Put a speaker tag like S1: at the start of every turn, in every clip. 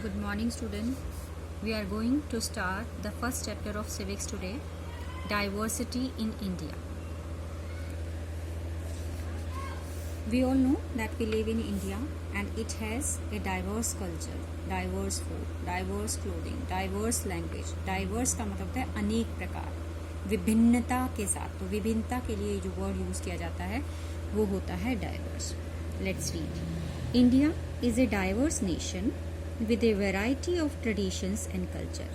S1: Good morning, student. We are going to start the first chapter of civics today, diversity in India. We all know that we live in India and it has a diverse culture, diverse food, diverse clothing, diverse language. Diverse का मतलब है अनेक प्रकार, विभिन्नता के साथ. तो विभिन्नता के लिए जो वर्ड यूज किया जाता है वो होता है diverse. Let's read. India is a diverse nation with a variety of traditions and culture.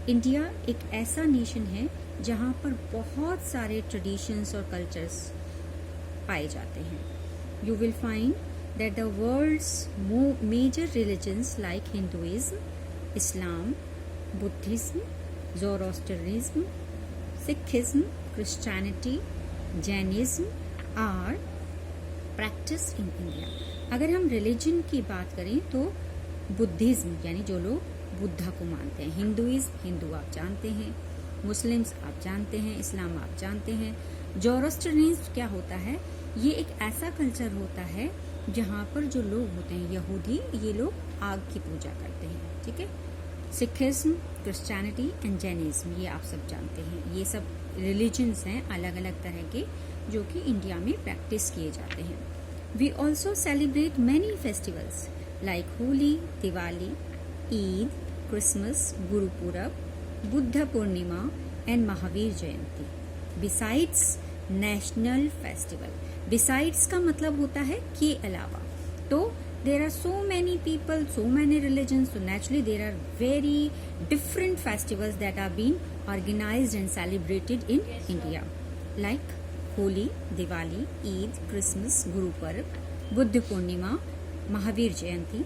S1: India एक ऐसा नेशन है जहाँ पर बहुत सारे ट्रेडिशंस और कल्चर्स पाए जाते हैं. You will find that the world's major religions like Hinduism, Islam, Buddhism, Zoroastrianism, Sikhism, Christianity, Jainism are practiced in India. अगर हम रिलीजन की बात करें तो बुद्धिज्म यानी जो लोग बुद्धा को मानते हैं, हिंदुइज्म हिंदू आप जानते हैं, मुस्लिम्स आप जानते हैं, इस्लाम आप जानते हैं. जोरोस्ट्रियनिज्म क्या होता है? ये एक ऐसा कल्चर होता है जहाँ पर जो लोग होते हैं यहूदी, ये लोग आग की पूजा करते हैं. ठीक है. सिखिज्म, क्रिश्चियनिटी एंड जैनिज्म ये आप सब जानते हैं. ये सब रिलीजन्स हैं अलग अलग तरह के जो कि इंडिया में प्रैक्टिस किए जाते हैं. We also celebrate many festivals like Holi, Diwali, Eid, Christmas, Guru Purab, Buddha Purnima and Mahavir Jayanti. Besides national festival. Besides का मतलब होता है के अलावा. तो there are so many people, so many religions, so naturally there are very different festivals that are being organized and celebrated in India. Like Holi, Diwali, Eid, Christmas, Guru Parv, Buddha Purnima, Mahavir Jayanti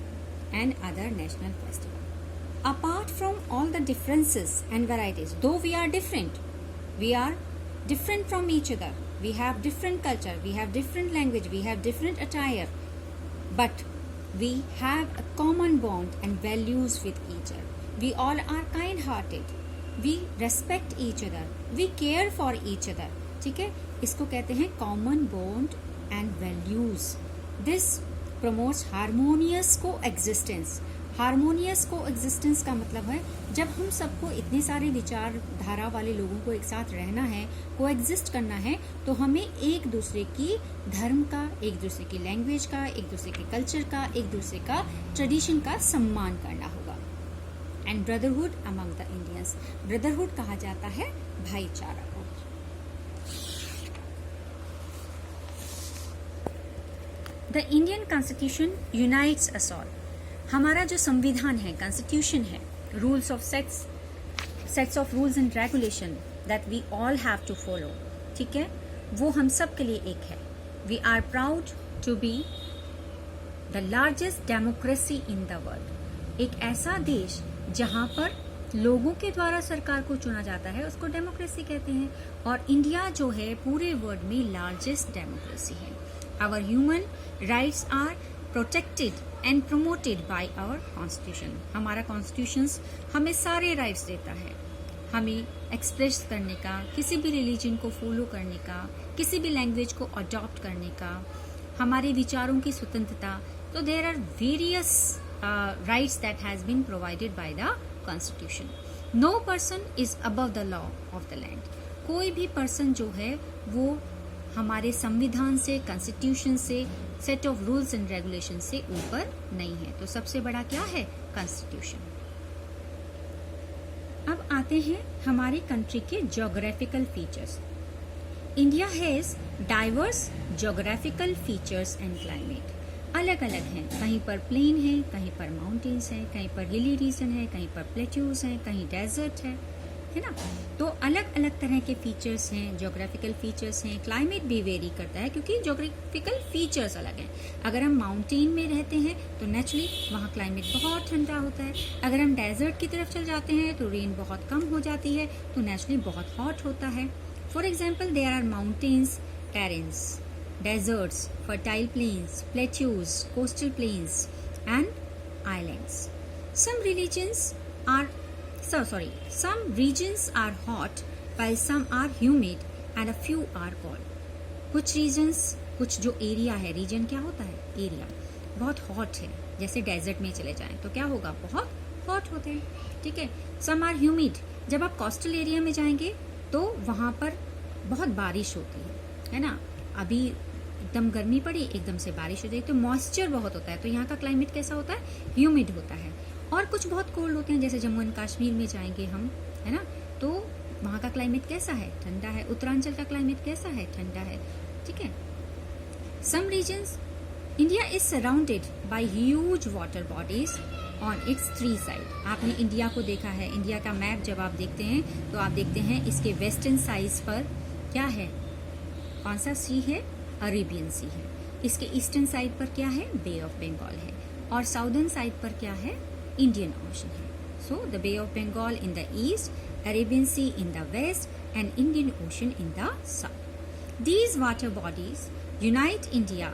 S1: and other national festivals. Apart from all the differences and varieties, though we are different from each other. We have different culture, we have different language, we have different attire, but we have a common bond and values with each other. We all are kind-hearted. We respect each other. We care for each other. ठीक है. इसको कहते हैं common bond and values. This promotes harmonious को existence. Harmonious को existence का मतलब है जब हम सबको इतने सारे विचारधारा वाले लोगों को एक साथ रहना है, को एग्जिस्ट करना है, तो हमें एक दूसरे की धर्म का, एक दूसरे की लैंग्वेज का, एक दूसरे के कल्चर का, एक दूसरे का ट्रेडिशन का सम्मान करना होगा. And brotherhood among the Indians. Brotherhood कहा जाता है भाईचारा को. The Indian constitution unites us all. हमारा जो संविधान है, कॉन्स्टिट्यूशन है, rules of sets of rules and regulation that we all have to follow. ठीक है. वो हम सब के लिए एक है. We are proud to be the largest democracy in the world. एक ऐसा देश जहां पर लोगों के द्वारा सरकार को चुना जाता है उसको डेमोक्रेसी कहते हैं. और इंडिया जो है पूरे वर्ल्ड में लार्जेस्ट डेमोक्रेसी है. Our human rights are protected and promoted by our constitution. हमारा constitution हमें सारे rights देता है. हमें एक्सप्रेस करने का, किसी भी रिलीजन को फॉलो करने का, किसी भी लैंग्वेज को अडॉप्ट करने का, हमारे विचारों की स्वतंत्रता. तो there are various rights that has been provided by the constitution. No person is above the law of the land. कोई भी पर्सन जो है वो हमारे संविधान से, कॉन्स्टिट्यूशन से, set of rules and regulation से ऊपर नहीं है. तो सबसे बड़ा क्या है? कॉन्स्टिट्यूशन. अब आते हैं हमारी कंट्री के geographical features. India has diverse geographical features and climate. अलग अलग हैं. कहीं पर प्लेन है, कहीं पर माउंटेन्स हैं, कहीं पर हिली रीजन है, कहीं पर प्लेट्यूज हैं, कहीं डेजर्ट है ना. तो अलग अलग तरह के फीचर्स हैं, ज्योग्राफिकल फीचर्स हैं. क्लाइमेट भी वेरी करता है क्योंकि ज्योग्राफिकल फीचर्स अलग हैं. अगर हम माउंटेन में रहते हैं तो नेचुरली वहाँ क्लाइमेट बहुत ठंडा होता है. अगर हम डेजर्ट की तरफ चल जाते हैं तो रेन बहुत कम हो जाती है, तो नेचुरली बहुत हॉट होता है. For example there are mountains, terrains, deserts, fertile plains, plateaus, coastal plains and islands. Some regions are hot while some are humid and a few are cold. कुछ regions, कुछ जो एरिया है, reason क्या होता है? Area. बहुत hot है, जैसे डेजर्ट में चले जाएं तो क्या होगा, बहुत हॉट होते हैं, ठीक है। सम आर ह्यूमिड, जब आप कोस्टल एरिया में जाएंगे तो वहाँ पर बहुत बारिश होती है ना। अभी एकदम गर्मी पड़ी, एकदम से बारिश हो जाए तो मॉइस्चर बहुत होता है, तो यहाँ का क्लाइमेट कैसा होता है, ह्यूमिड होता है। और कुछ बहुत कोल्ड होते हैं, जैसे जम्मू एंड कश्मीर में जाएंगे हम, है ना, तो वहाँ का क्लाइमेट कैसा है, ठंडा है। उत्तरांचल का क्लाइमेट कैसा है, ठंडा है, ठीक है। Some reasons, India is surrounded by huge water bodies on its 3 side. आपने इंडिया को देखा है, इंडिया का मैप जब आप देखते हैं तो आप देखते हैं इसके वेस्टर्न साइड पर क्या है, कौन सा सी है, अरेबियन सी है। इसके ईस्टर्न साइड पर क्या है, बे ऑफ बंगाल है, और साउदर्न साइड पर क्या है, इंडियन ओशन है। So the bay of Bengal in the east, Arabian sea in the west and Indian ocean in the south. These water bodies unite India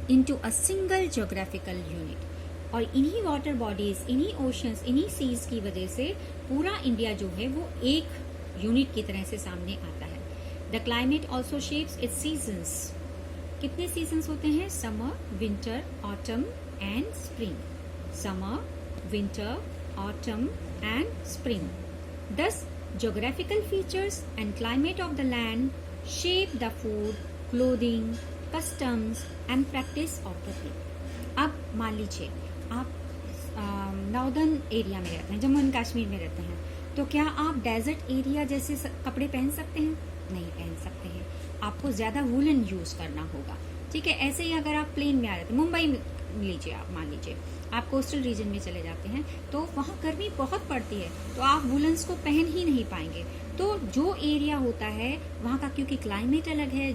S1: into a single geographical unit. और इन्हीं water bodies, इन्हीं oceans, इन्हीं seize की वजह से पूरा India जो है वो एक यूनिट की तरह से सामने आता है। The climate also shapes it's seasons. कितने सीजन्स होते हैं, summer, winter, autumn and spring. Summer, winter, autumn and spring. Thus, geographical features and climate of the land shape the food, clothing, customs and practice of the people. अब मान लीजिए आप northern area में रहते हैं, Jammu and Kashmir में रहते हैं, तो क्या आप डेजर्ट एरिया जैसे कपड़े पहन सकते हैं, नहीं पहन सकते हैं, आपको ज़्यादा वूलन यूज़ करना होगा, ठीक है। ऐसे ही अगर आप प्लेन में आ रहे थे, मुंबई में लीजिए, आप मान लीजिए आप कोस्टल रीजन में चले जाते हैं तो वहाँ गर्मी बहुत पड़ती है, तो आप वुलन्स को पहन ही नहीं पाएंगे। तो जो एरिया होता है वहाँ का, क्योंकि क्लाइमेट अलग है,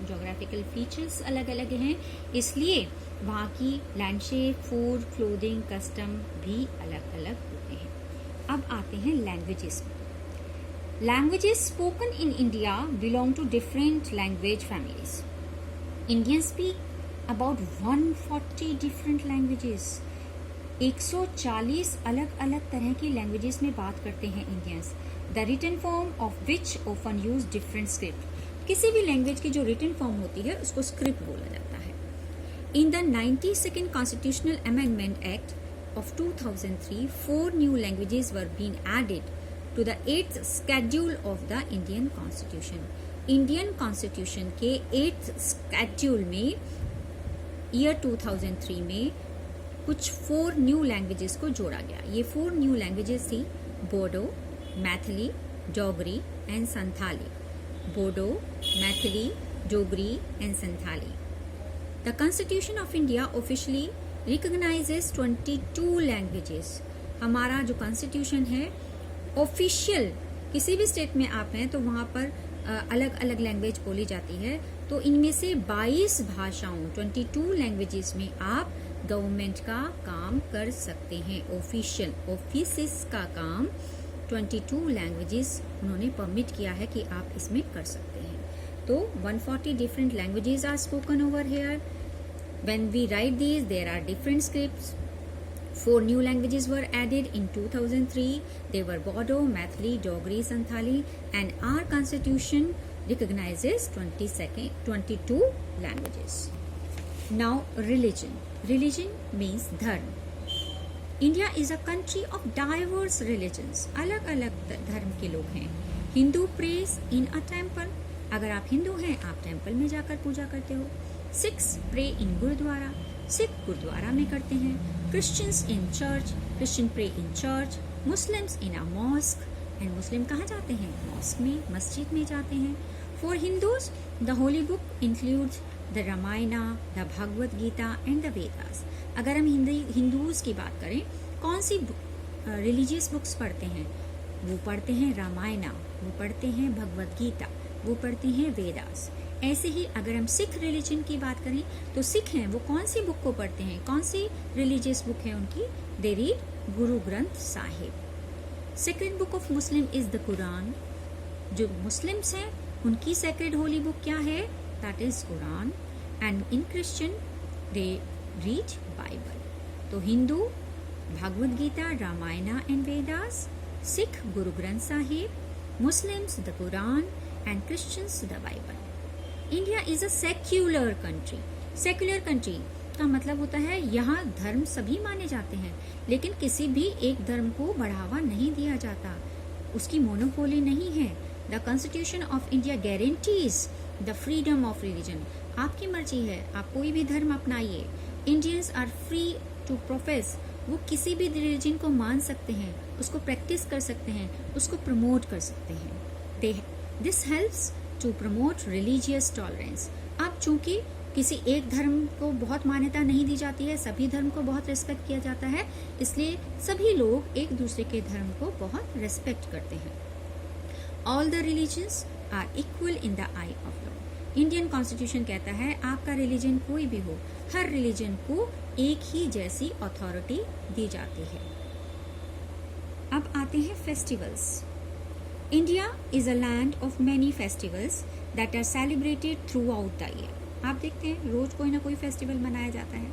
S1: जोग्राफिकल फीचर्स अलग अलग हैं, इसलिए वहाँ की लैंडशेप, फूड, क्लोथिंग, कस्टम भी अलग अलग होते हैं। अब आते हैं languages. Languages spoken in India belong to different language families. Indians speak about 140 different languages। 140 अलग अलग तरह की लैंग्वेजेस में बात करते हैं Indians. The written form of which often use different script. किसी भी लैंग्वेज की जो रिटन फॉर्म होती है उसको स्क्रिप्ट बोला जाता है। In the 92nd constitutional amendment act of 2003 4 new languages were been added to the 8th schedule of the Indian constitution. Indian constitution के 8th शेड्यूल में ईयर 2003 में कुछ 4 न्यू लैंग्वेजेस को जोड़ा गया। ये 4 न्यू लैंग्वेजेस थी Bodo, Maithili, Dogri and Santhali. Bodo, Maithili, Dogri and Santhali. The constitution of India officially recognises 22 languages. हमारा जो कॉन्स्टिट्यूशन है ऑफिशियल, किसी भी स्टेट में आप हैं तो वहाँ पर अलग अलग लैंग्वेज बोली जाती है, तो इनमें से 22 भाषाओं, 22 लैंग्वेजेस में आप गवर्नमेंट का काम कर सकते हैं। ऑफिशियल ऑफिसेस का काम 22 लैंग्वेजेस उन्होंने परमिट किया है कि आप इसमें कर सकते हैं। तो 140 different languages are spoken over here. When we write these there are different scripts. 4 new languages were added in 2003. They were Bodo, Maithili, Dogri, Santhali, and our constitution recognizes 22 languages. Now, religion. Religion means dharm. India is a country of diverse religions. अलग अलग धर्म के लोग हैं। Hindu prays in a temple. अगर आप हिंदू हैं आप टेम्पल में जाकर पूजा करते हो। Sikhs pray in gurdwara. Sikh gurdwara में करते हैं। Christians in church, Christian pray in church. Muslims in a mosque, and Muslim कहाँ जाते हैं, मॉस्क में, मस्जिद में जाते हैं। For Hindus the holy book includes the Ramayana, the Bhagavad Gita and the Vedas. अगर हम हिंदूज की बात करें, कौन सी रिलीजियस बुक्स पढ़ते हैं, वो पढ़ते हैं रामायणा, वो पढ़ते हैं भगवद गीता, वो पढ़ते हैं वेदास। ऐसे ही अगर हम सिख रिलीजन की बात करें तो सिख हैं वो कौन सी बुक को पढ़ते हैं, कौन सी रिलीजियस बुक है उनकी, they read Guru Granth Sahib. Sacred book of Muslim is the Quran. जो मुस्लिम्स हैं उनकी सेक्रेड होली बुक क्या है, that is Quran. And in Christian they read Bible. तो Hindu Bhagavad Gita, Ramayana and Vedas, Sikh Guru Granth Sahib, Muslims the Quran and Christians the Bible. India is a secular country. Secular country का मतलब होता है यहाँ धर्म सभी माने जाते हैं, लेकिन किसी भी एक धर्म को बढ़ावा नहीं दिया जाता, उसकी मोनोपोली नहीं है। The constitution of India guarantees the freedom of religion. आपकी मर्जी है, आप कोई भी धर्म अपनाइए। Indians are free to profess. वो किसी भी रिलीजन को मान सकते हैं, उसको प्रैक्टिस कर सकते हैं, उसको प्रमोट कर सकते हैं। This helps to promote religious tolerance. अब चूंकि किसी एक धर्म को बहुत मान्यता नहीं दी जाती है, सभी धर्म को बहुत रिस्पेक्ट किया जाता है, इसलिए सभी लोग एक दूसरे के धर्म को बहुत रिस्पेक्ट करते हैं। All the religions are equal in the eye of law. Indian constitution कहता है आपका रिलीजन कोई भी हो, हर रिलीजन को एक ही जैसी अथॉरिटी दी जाती है। अब आते हैं festivals. India is a land of many festivals that are celebrated throughout the year. आप देखते हैं रोज कोई ना कोई फेस्टिवल मनाया जाता है।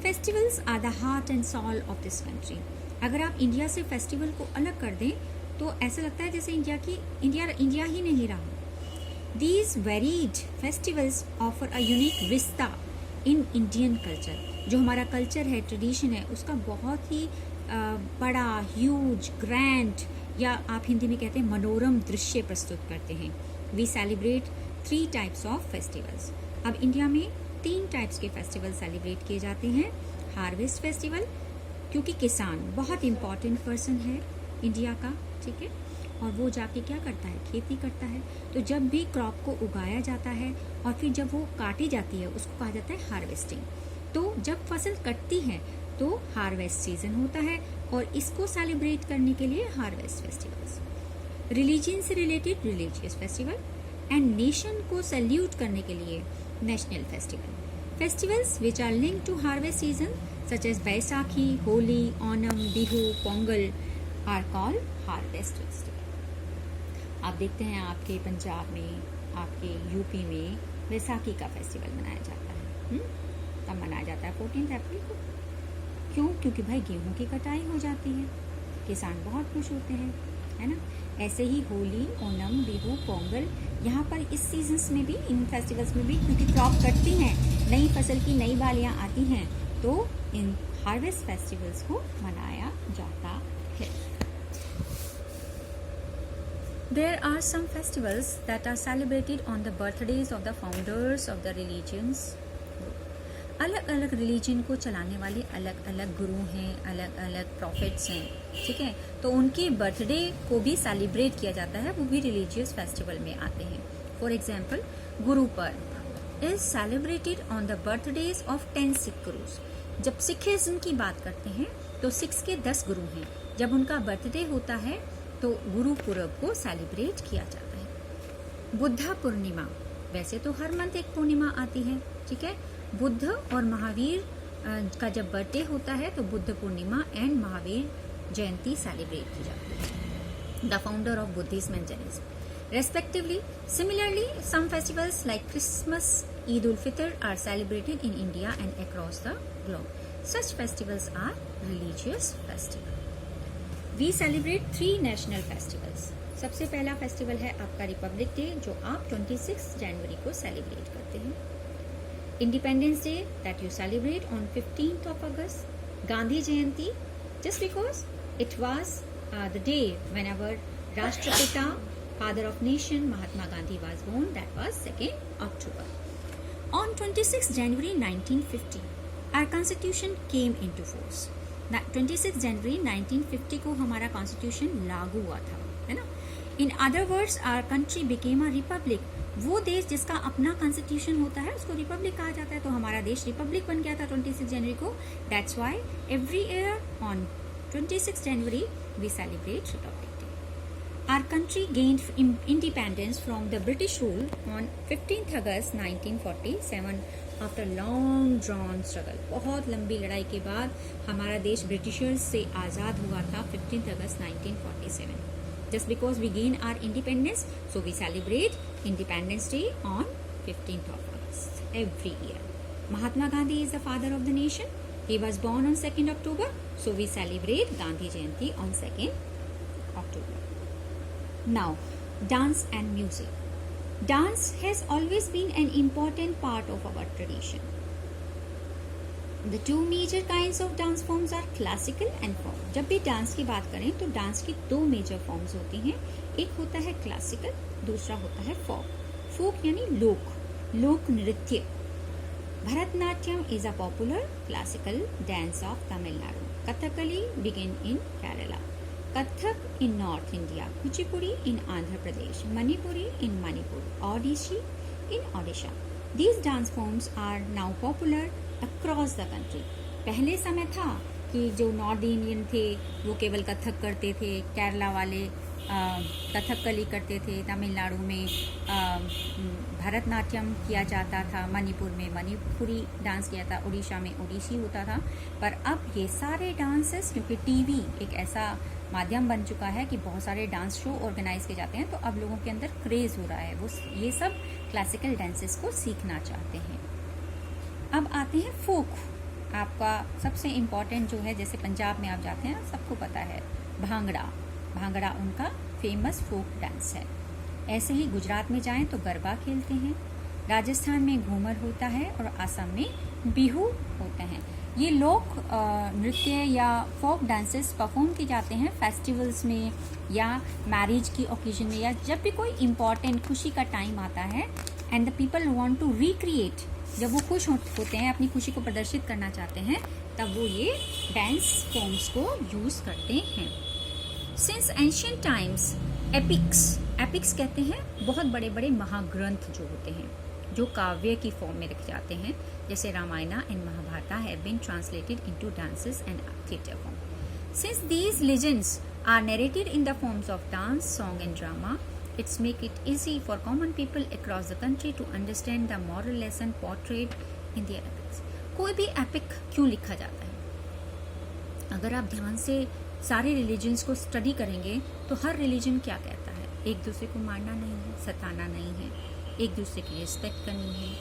S1: Festivals are the heart and soul of this country. अगर आप इंडिया से फेस्टिवल को अलग कर दें तो ऐसा लगता है जैसे इंडिया ही नहीं रहा। These varied festivals offer a unique vista in Indian culture। जो हमारा कल्चर है, ट्रेडिशन है, उसका बहुत ही बड़ा, ह्यूज, ग्रैंड, या आप हिंदी में कहते हैं मनोरम दृश्य प्रस्तुत करते हैं। We celebrate 3 types of festivals. अब इंडिया में 3 टाइप्स के फेस्टिवल सेलिब्रेट किए जाते हैं। हार्वेस्ट फेस्टिवल, क्योंकि किसान बहुत इम्पॉर्टेंट पर्सन है इंडिया का, ठीक है, और वो जाके क्या करता है, खेती करता है। तो जब भी क्रॉप को उगाया जाता है और फिर जब वो काटी जाती है उसको कहा जाता है हार्वेस्टिंग। तो जब फसल कटती है तो हार्वेस्ट सीजन होता है और इसको सेलिब्रेट करने के लिए हार्वेस्ट फेस्टिवल्स। रिलीजन से related religious festival and nation को सैल्यूट करने के लिए national festival. Festivals which are linked to harvest season such as Baisakhi, Holi, Onam, Bihu, Pongal are called harvest festival. आप देखते हैं आपके पंजाब में, आपके यूपी में बैसाखी का फेस्टिवल मनाया जाता है। तब मनाया जाता है 14 अप्रैल को। क्यों? क्योंकि भाई गेहूं की कटाई हो जाती है, किसान बहुत खुश होते हैं, है ना। ऐसे ही होली, ओणम, बिहू, पोंगल, यहाँ पर इस सीजन्स में भी, इन फेस्टिवल्स में भी, क्योंकि क्रॉप कटती हैं, नई फसल की नई बालियाँ आती हैं, तो इन हार्वेस्ट फेस्टिवल्स को मनाया जाता है। There are some festivals that are celebrated on the birthdays of the founders of the religions. अलग अलग रिलीजन को चलाने वाले अलग अलग गुरु हैं, अलग अलग प्रॉफिट्स हैं, ठीक है, तो उनके बर्थडे को भी सेलिब्रेट किया जाता है, वो भी रिलीजियस फेस्टिवल में आते हैं। For example, Guru Parv is celebrated on the birthdays of 10 Sikh gurus. जब सिखिज्म की बात करते हैं तो सिक्स के 10 गुरु हैं, जब उनका बर्थडे होता है तो गुरु पूर्व को सेलिब्रेट किया जाता है। बुद्धा पूर्णिमा, वैसे तो हर मंथ एक पूर्णिमा आती है, ठीक है, बुद्ध और महावीर का जब बर्थडे होता है तो बुद्ध पूर्णिमा एंड महावीर जयंती सेलिब्रेट की जाती है। The founder of Buddhism and Jainism respectively. Similarly some festivals like Christmas, Eid ul Fitr are celebrated in India and across the globe. Such festivals are religious festival. We celebrate 3 national festivals. सबसे पहला festival है आपका Republic day, जो आप 26 जनवरी को celebrate करते हैं। Independence Day that you celebrate on 15th of August. Gandhi Jayanti, just because it was the day when our Rashtrapita, father of nation, Mahatma Gandhi was born. That was 2nd October. On 26th January 1950, our constitution came into force. 26 January 1950 को हमारा constitution लागू हुआ था, है ना। In other words, our country became a republic. वो देश जिसका अपना कॉन्स्टिट्यूशन होता है उसको रिपब्लिक कहा जाता है, तो हमारा देश रिपब्लिक बन गया था 26 जनवरी को। That's why every year on 26 January we celebrate republic day. Our country gained independence from the British rule on 15th August 1947 after long drawn struggle. बहुत लंबी लड़ाई के बाद हमारा देश ब्रिटिशर्स से आज़ाद हुआ था 15th August 1947। Just because we gain our independence, so we celebrate Independence Day on 15th of August every year. Mahatma Gandhi is the father of the nation. He was born on 2nd October, so we celebrate Gandhi Jayanti on 2nd October. Now, dance and music. Dance has always been an important part of our tradition. The two major kinds of dance forms are classical and folk. जब भी dance की बात करें तो dance की दो major forms होती हैं, एक होता है क्लासिकल, दूसरा होता है फोक. फोक यानी लोक नृत्य. Bharatanatyam is a popular classical dance of Tamil Nadu. Kathakali begin in Kerala. Kathak in North India. Kuchipudi in Andhra Pradesh. Manipuri in Manipur. Odissi in Odisha. These dance forms are now popular across the country. पहले समय था कि जो north Indian थे वो केवल कथक करते थे, केरला वाले कथकली करते थे, तमिलनाडु में भरतनाट्यम किया जाता था, मणिपुर में मणिपुरी डांस किया था, उड़ीसा में ओडिसी होता था. पर अब ये सारे डांसेस, क्योंकि टीवी एक ऐसा माध्यम बन चुका है कि बहुत सारे डांस शो ऑर्गेनाइज किए जाते हैं, तो अब लोगों के अंदर क्रेज हो रहा है, वो ये सब क्लासिकल डांसेस को सीखना चाहते हैं. अब आते हैं फोक. आपका सबसे इम्पॉर्टेंट जो है, जैसे पंजाब में आप जाते हैं सबको पता है भांगड़ा उनका फेमस फोक डांस है. ऐसे ही गुजरात में जाएं तो गरबा खेलते हैं, राजस्थान में घूमर होता है और आसाम में बिहू होते हैं. ये लोक नृत्य या फोक डांसेस परफॉर्म किए जाते हैं फेस्टिवल्स में या मैरिज की ओकेजन में, या जब भी कोई इम्पॉर्टेंट खुशी का टाइम आता है and the people want to recreate. जब वो खुश होते हैं, अपनी खुशी को प्रदर्शित करना चाहते हैं, तब वो ये डांस फॉर्म्स को यूज करते हैं. सिंस एंशियंट टाइम्स एपिक्स कहते हैं बहुत बड़े बड़े महाग्रंथ जो होते हैं, जो काव्य की फॉर्म में लिखे जाते हैं, जैसे Ramayana and Mahabharata have been translated into dances and theatre form. Since these legends are narrated in the forms of dance, song and drama, it's make it easy for common people across the country to understand the moral lesson portrayed in the epics. कोई भी epic क्यों लिखा जाता है? अगर आप ध्यान से सारे रिलीजन्स को स्टडी करेंगे तो हर रिलीजन क्या कहता है? एक दूसरे को मारना नहीं है, सताना नहीं है, एक दूसरे की रिस्पेक्ट करनी है.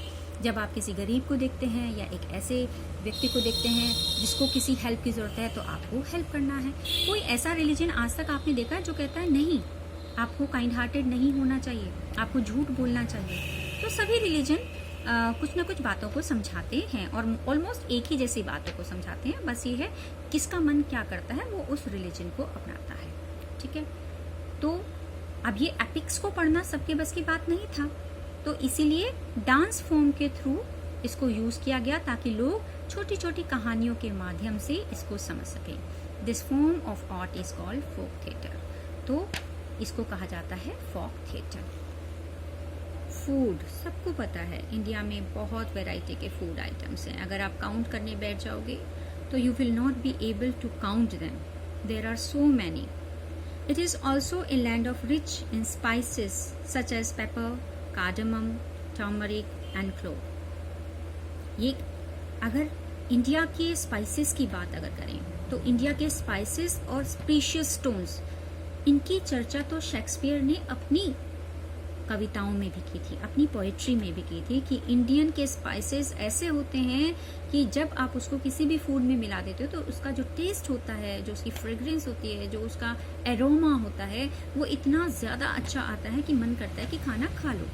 S1: जब आप किसी गरीब को देखते हैं या एक ऐसे व्यक्ति को देखते हैं जिसको किसी हेल्प की जरूरत है, तो आपको हेल्प करना है. कोई ऐसा रिलीजन आज तक आपने देखा है जो कहता है नहीं, आपको काइंड हार्टेड नहीं होना चाहिए, आपको झूठ बोलना चाहिए? तो सभी रिलीजन कुछ ना कुछ बातों को समझाते हैं और ऑलमोस्ट एक ही जैसी बातों को समझाते हैं. बस ये है किसका मन क्या करता है, वो उस रिलीजन को अपनाता है. ठीक है, तो अब ये एपिक्स को पढ़ना सबके बस की बात नहीं था, तो इसीलिए डांस फॉर्म के थ्रू इसको यूज किया गया ताकि लोग छोटी छोटी कहानियों के माध्यम से इसको समझ सकें. This form of art is called folk theatre. तो इसको कहा जाता है फोक थिएटर. फूड सबको पता है, इंडिया में बहुत वैरायटी के फूड आइटम्स हैं. अगर आप काउंट करने बैठ जाओगे तो you will not be able to count them. There are so many. It is also a land of rich in spices such as pepper, cardamom, turmeric and clove. ये अगर India के स्पाइसेस की बात अगर करें तो इंडिया के spices और प्रीशियस स्टोन्स, इनकी चर्चा तो शेक्सपियर ने अपनी कविताओं में भी की थी, अपनी पोएट्री में भी की थी कि इंडियन के स्पाइसेस ऐसे होते हैं कि जब आप उसको किसी भी फूड में मिला देते हो तो उसका जो टेस्ट होता है, जो उसकी फ्रेग्रेंस होती है, जो उसका एरोमा होता है, वो इतना ज़्यादा अच्छा आता है कि मन करता है कि खाना खा लो.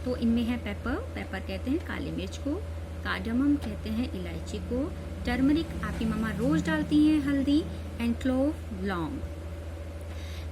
S1: तो इनमें है पेपर कहते हैं काली मिर्च को, कार्डमम कहते हैं इलायची को, टर्मरिक आपकी मम्मा रोज डालती हैं, हल्दी, एंड क्लोव लौंग.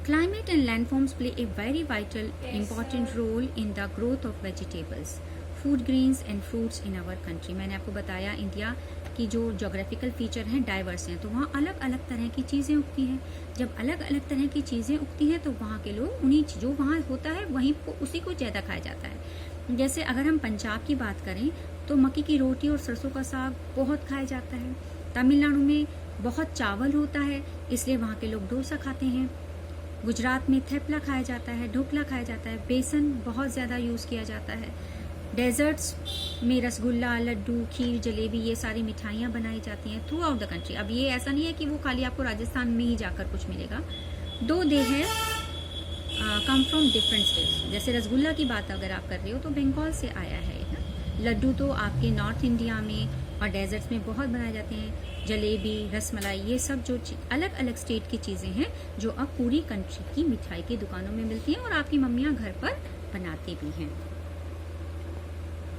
S1: Climate and landforms play a very vital, important role in the growth of vegetables, food grains and fruits in our country. मैंने आपको बताया इंडिया की जो जोग्राफिकल फीचर हैं डाइवर्स हैं, तो वहाँ अलग अलग तरह की चीज़ें उगती हैं. जब अलग अलग तरह की चीज़ें उगती हैं तो वहाँ के लोग उन्हीं जो वहाँ होता है वहीं उसी को ज़्यादा खाया जाता है. जैसे अगर हम पंजाब की बात करें तो मक्की की रोटी और सरसों का साग बहुत खाया जाता है. तमिलनाडु में बहुत चावल होता है, इसलिए वहाँ के लोग डोसा खाते हैं. गुजरात में थेपला खाया जाता है, ढोकला खाया जाता है, बेसन बहुत ज़्यादा यूज़ किया जाता है. डेजर्ट्स में रसगुल्ला, लड्डू, खीर, जलेबी, ये सारी मिठाइयाँ बनाई जाती हैं थ्रू आउट द कंट्री. अब ये ऐसा नहीं है कि वो खाली आपको राजस्थान में ही जाकर कुछ मिलेगा. दो दे है कम फ्रॉम डिफरेंट स्टेट्स. जैसे रसगुल्ला की बात अगर आप कर रहे हो तो बंगाल से आया है. लड्डू तो आपके नॉर्थ इंडिया में और डेजर्ट्स में बहुत बनाए जाते हैं. जलेबी, रसमलाई, ये सब जो अलग अलग स्टेट की चीज़ें हैं जो अब पूरी कंट्री की मिठाई की दुकानों में मिलती हैं और आपकी मम्मियाँ घर पर बनाती भी हैं.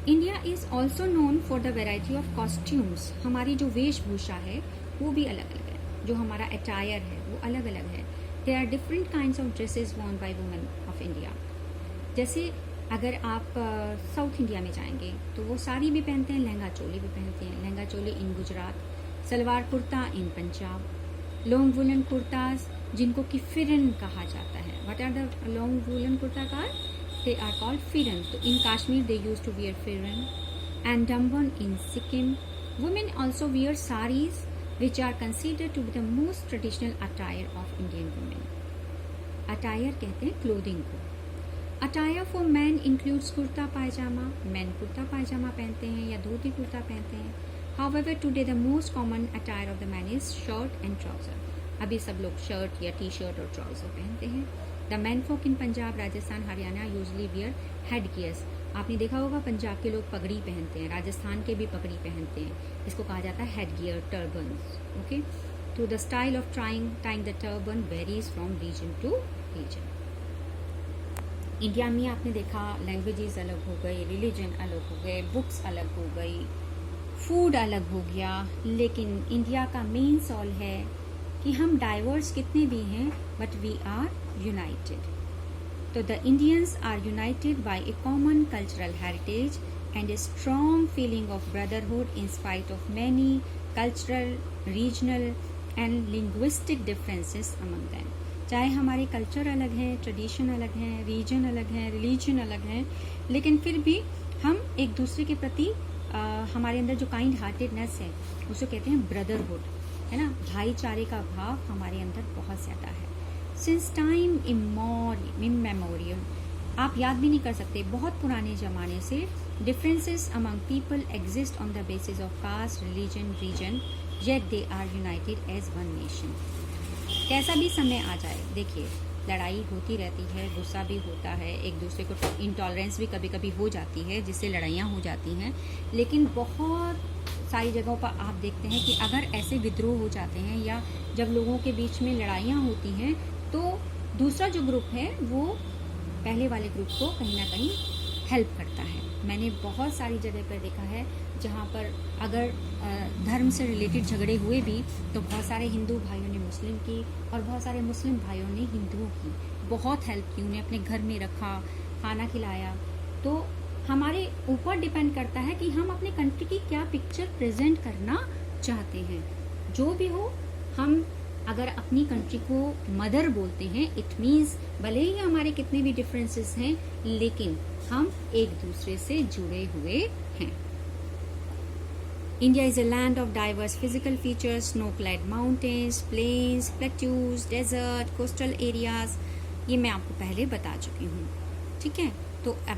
S1: India is also known for the variety of costumes. हमारी जो वेशभूषा है वो भी अलग अलग है, जो हमारा अटायर है वो अलग अलग है. There are different kinds of dresses worn by women of India. जैसे अगर आप साउथ इंडिया में जाएंगे तो वो साड़ी भी पहनते हैं, लहंगा चोली भी पहनते हैं. Lehenga choli in Gujarat, salwar kurta in Punjab, long woollen kurtas जिनको कि फिरन कहा जाता है. What are the long woollen kurta car? They are called pheran. तो in Kashmir they use to wear pheran. And डम्बन in Sikkim. Women also wear saris which are considered to be the most traditional attire of Indian women. Attire कहते हैं clothing को. Attire for men includes kurta pyjama. Men kurta पायजामा पहनते हैं या धोती कुर्ता पहनते हैं. However, today the most common attire of the man is shirt and trouser. अभी सब लोग शर्ट या टी शर्ट और ट्राउजर पहनते हैं. The men folk in Punjab, Rajasthan, Haryana usually wear headgears. आपने देखा होगा पंजाब के लोग पगड़ी पहनते हैं, राजस्थान के भी पगड़ी पहनते हैं. इसको कहा जाता है हेड गियर, टर्बन्स. ओके, तो the style of tying the turban varies from region to region. India में आपने देखा लैंग्वेजेस अलग हो गई, रिलीजन अलग हो गए, बुक्स अलग हो गई, फूड अलग हो गया, लेकिन इंडिया का मेन सॉल है कि हम डाइवर्स कितने भी हैं but we are united. So the Indians are united by a common cultural heritage and a strong feeling of brotherhood in spite of many cultural, regional and linguistic differences among them. चाहे हमारे culture अलग हैं, tradition अलग हैं, reason अलग हैं, religion अलग हैं, लेकिन फिर भी हम एक दूसरे के प्रति हमारे अंदर जो काइंड हार्टेडनेस है उसको कहते हैं ब्रदरहुड, है ना. भाईचारे का भाव हमारे अंदर बहुत ज़्यादा है. सिंस टाइम इमेमोरियल, आप याद भी नहीं कर सकते, बहुत पुराने ज़माने से differences among people exist on the basis of caste, religion, region, yet they are united as one nation. कैसा भी समय आ जाए, देखिए लड़ाई होती रहती है, गुस्सा भी होता है, एक दूसरे को इंटॉलरेंस भी कभी कभी हो जाती है जिससे लड़ाइयाँ हो जाती हैं. लेकिन बहुत सारी जगहों पर आप देखते हैं कि अगर ऐसे विद्रोह हो जाते हैं या जब लोगों के बीच में लड़ाइयाँ होती हैं तो दूसरा जो ग्रुप है वो पहले वाले ग्रुप को कहीं ना कहीं हेल्प करता है. मैंने बहुत सारी जगह पर देखा है जहाँ पर अगर धर्म से रिलेटेड झगड़े हुए भी तो बहुत सारे हिंदू भाइयों ने मुस्लिम की और बहुत सारे मुस्लिम भाइयों ने हिंदुओं की बहुत हेल्प की, उन्हें अपने घर में रखा, खाना खिलाया. तो हमारे ऊपर डिपेंड करता है कि हम अपने कंट्री की क्या पिक्चर प्रेजेंट करना चाहते हैं. जो भी हो, हम अगर अपनी कंट्री को मदर बोलते हैं, इट मीन्स भले ही हमारे कितने भी डिफरेंसेस हैं लेकिन हम एक दूसरे से जुड़े हुए हैं. India is a land of diverse physical features, snow clad mountains, plains, plateaus, desert, coastal areas. ये मैं आपको पहले बता चुकी हूँ. ठीक है, तो